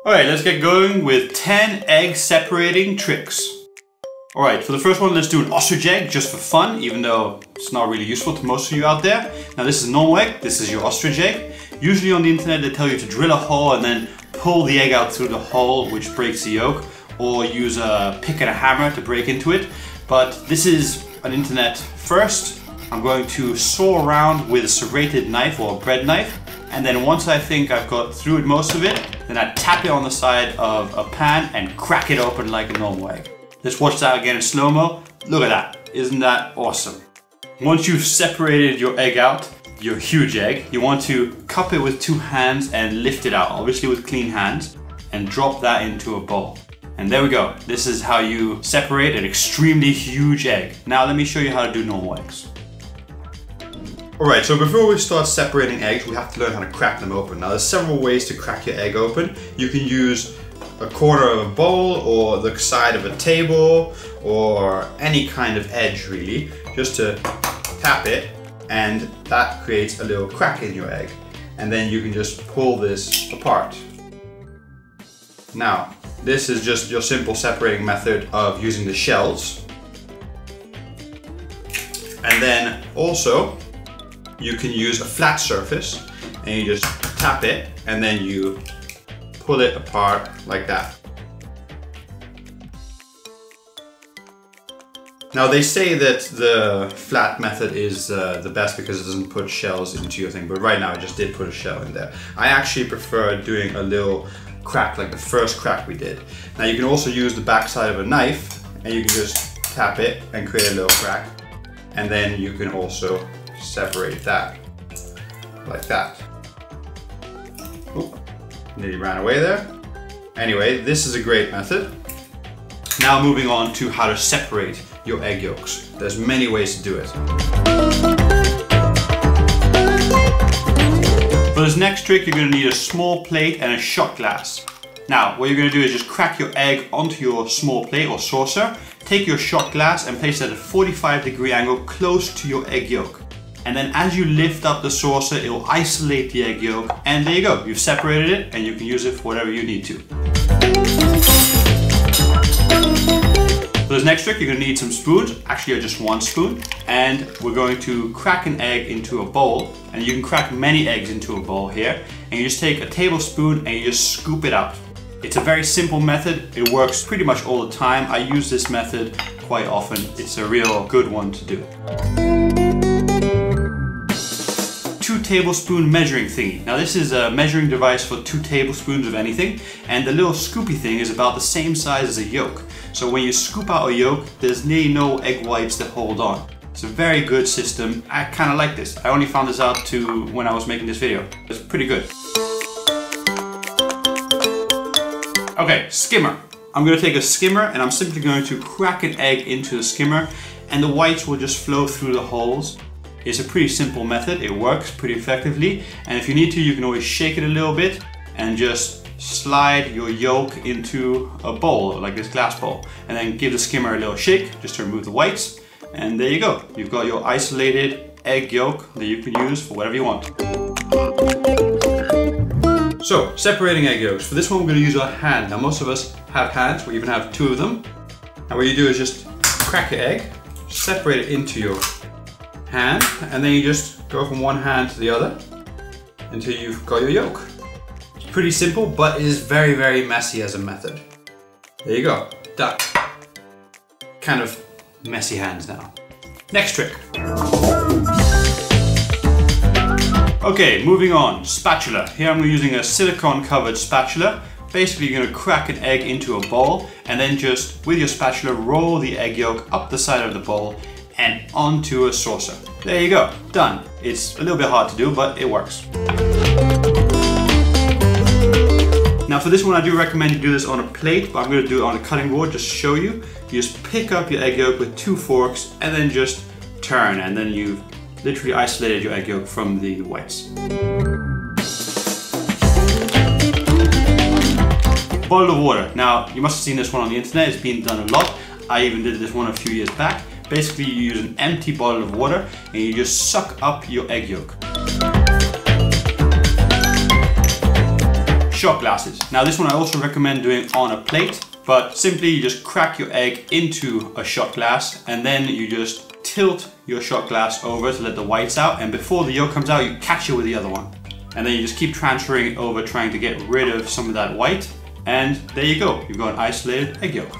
Alright, let's get going with 10 egg separating tricks. Alright, for the first one, let's do an ostrich egg just for fun, even though it's not really useful to most of you out there. Now this is a normal egg, this is your ostrich egg. Usually on the internet they tell you to drill a hole and then pull the egg out through the hole, which breaks the yolk, or use a pick and a hammer to break into it. But this is an internet first. I'm going to saw around with a serrated knife or a bread knife, and then once I think I've got through most of it, then I tap it on the side of a pan and crack it open like a normal egg. Let's watch that again in slow-mo. Look at that, isn't that awesome? Once you've separated your egg out, your huge egg, you want to cup it with 2 hands and lift it out, obviously with clean hands, and drop that into a bowl. And there we go. This is how you separate an extremely huge egg. Now let me show you how to do normal eggs. Alright, so before we start separating eggs, we have to learn how to crack them open. Now there's several ways to crack your egg open. You can use a corner of a bowl or the side of a table or any kind of edge really, just to tap it, and that creates a little crack in your egg. And then you can just pull this apart. Now, this is just your simple separating method of using the shells. And then also, you can use a flat surface and you just tap it and then you pull it apart like that. Now they say that the flat method is the best because it doesn't put shells into your thing, but right now I just did put a shell in there. I actually prefer doing a little crack like the first crack we did. Now you can also use the back side of a knife and you can just tap it and create a little crack, and then you can also separate that like that. Oop, nearly ran away there. Anyway, this is a great method. Now moving on to how to separate your egg yolks. There's many ways to do it. For this next trick, you're going to need a small plate and a shot glass. Now, what you're going to do is just crack your egg onto your small plate or saucer, take your shot glass and place it at a 45-degree angle close to your egg yolk. And then as you lift up the saucer, it will isolate the egg yolk, and there you go. You've separated it and you can use it for whatever you need to. For this next trick, you're going to need some spoons, actually just 1 spoon, and we're going to crack an egg into a bowl, and you can crack many eggs into a bowl here, and you just take a tablespoon and you just scoop it out. It's a very simple method, it works pretty much all the time. I use this method quite often, it's a real good one to do. 2 tablespoon measuring thingy. Now this is a measuring device for 2 tablespoons of anything, and the little scoopy thing is about the same size as a yolk. So when you scoop out a yolk, there's nearly no egg whites that hold on. It's a very good system. I kind of like this. I only found this out when I was making this video. It's pretty good. Okay, skimmer. I'm going to take a skimmer and I'm simply going to crack an egg into the skimmer, and the whites will just flow through the holes. It's a pretty simple method, it works pretty effectively, and if you need to, you can always shake it a little bit and just slide your yolk into a bowl, like this glass bowl, and then give the skimmer a little shake just to remove the whites, and there you go. You've got your isolated egg yolk that you can use for whatever you want. So, separating egg yolks. For this one, we're going to use our hand. Now, most of us have hands, we even have 2 of them. And what you do is just crack your egg, separate it into your hand, and then you just go from one hand to the other until you've got your yolk. It's pretty simple, but it is very, very messy as a method. There you go, done. Kind of messy hands now. Next trick. Okay, moving on, spatula. Here I'm using a silicone covered spatula. Basically you're going to crack an egg into a bowl and then just with your spatula roll the egg yolk up the side of the bowl and onto a saucer. There you go, done. It's a little bit hard to do, but it works. Now for this one I do recommend you do this on a plate, but I'm going to do it on a cutting board just to show you. You just pick up your egg yolk with 2 forks and then just turn, and then you've literally isolated your egg yolk from the whites. Bottle of water. Now you must have seen this one on the internet, it's been done a lot. I even did this one a few years back. Basically you use an empty bottle of water and you just suck up your egg yolk. shot glasses. Now this one I also recommend doing on a plate, but simply you just crack your egg into a shot glass and then you just tilt your shot glass over to let the whites out, and before the yolk comes out you catch it with the other one. And then you just keep transferring it over, trying to get rid of some of that white, and there you go, you've got an isolated egg yolk.